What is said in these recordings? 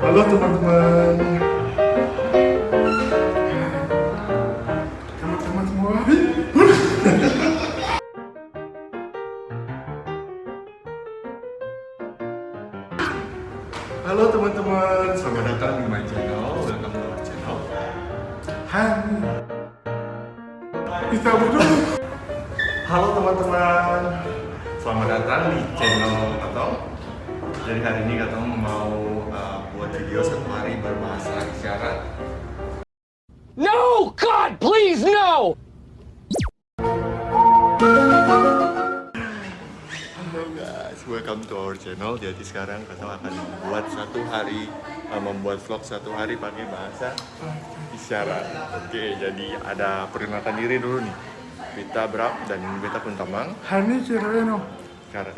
Halo teman-teman. Teman-teman semua. Halo teman-teman, selamat datang di my channel. Welcome to our channel. Hai. Bisa berdua. Halo teman-teman, selamat datang di channel Katong. Jadi hari ini Katong mau buat video satu hari berbahasa isyarat. No, God, please, no! Halo guys, welcome to our channel. Jadi sekarang Katong akan membuat membuat vlog satu hari pakai bahasa isyarat. Oke, jadi ada perkenalkan diri dulu nih. Beta Brab dan Beta Puntamang. Hani Cireno. Sekarang.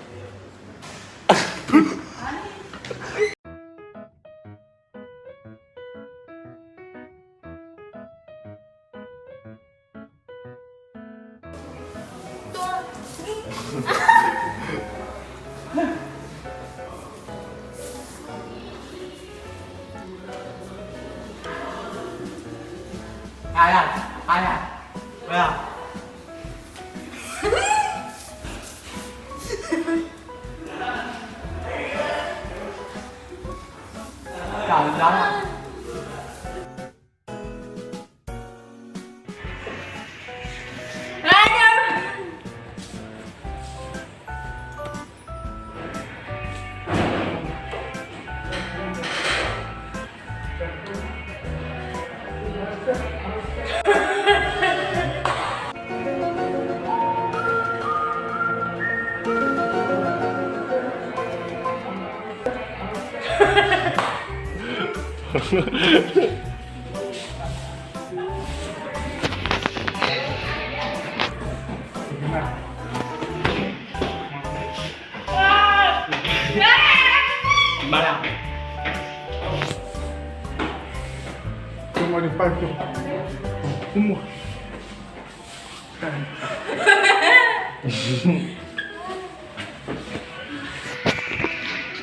Cuma di pagi. Semua.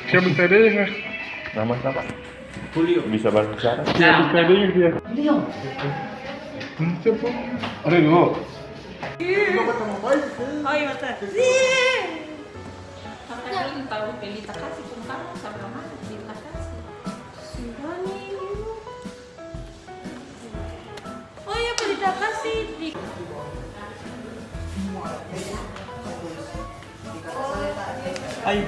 Siapa bisa deh nggak? Nama siapa? Julio. Bisa bahasa isyarat? Siapa bisa deh dia? Julio. Siapa? Ada dulu. Oh iya betul. Kakak tahu pelita kasih pun kamu sama mana pelita kasih. Sindani. Oh iya pelita kasih di. Ay.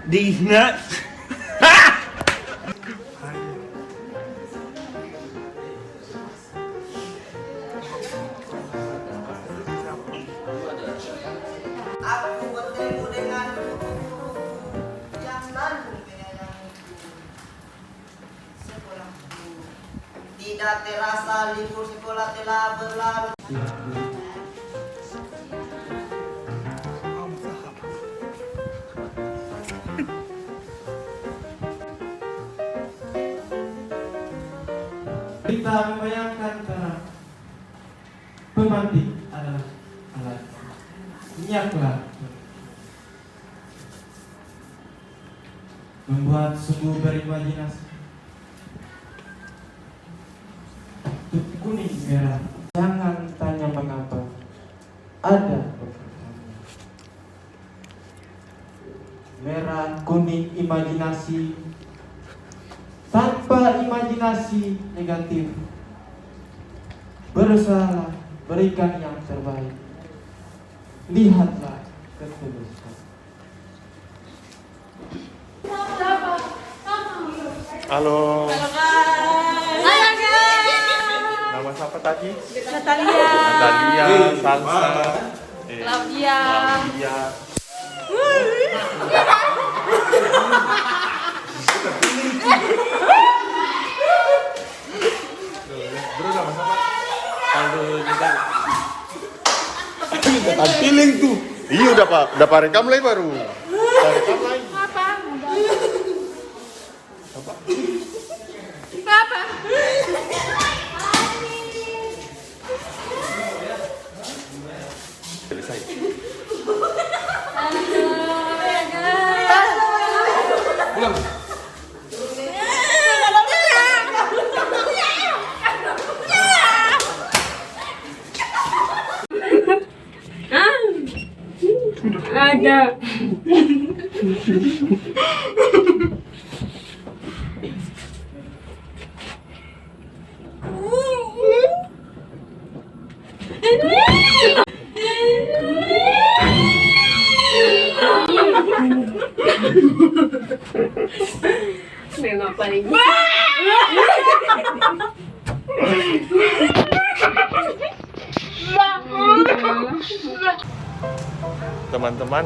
These nuts. Aku bertemu dengan guru yang lalu sekolahku. Tidak terasa libur sekolah telah berlalu. Kita membayangkan karena pemantik adalah alat minyaklah membuat sungguh berimajinasi. Kuning merah, jangan tanya mengapa, ada merah kuning imajinasi. Tanpa imajinasi negatif, berusaha berikan yang terbaik. Lihatlah ketulusan. Halo. Halo guys. Halo guys. Nama siapa tadi? Natalia. Natalia, Salsa, Claudia. Claudia. Bro, nama siapa? Aldo juga. Feeling tuh. Iya udah pak rekam lagi baru. Udah rekam lagi. Apa? Apa? Selesai. Ulang. Ada. Memang paling Teman-teman,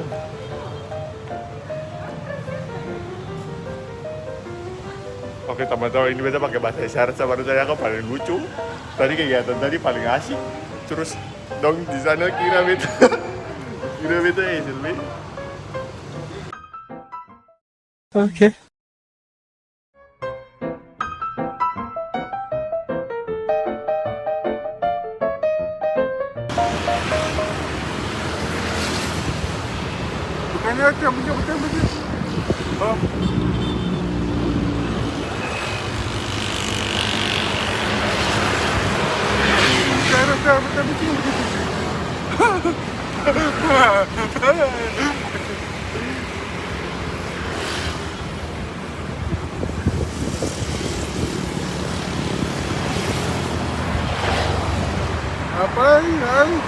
oke teman-teman, ini beta pakai bahasa isyarat sama saya kok paling lucu. Tadi kegiatan tadi paling asik. Terus dong di sana kira beta kira beta Silvi. Oke. Bukannya betul. Oh. Betul. Apa ini?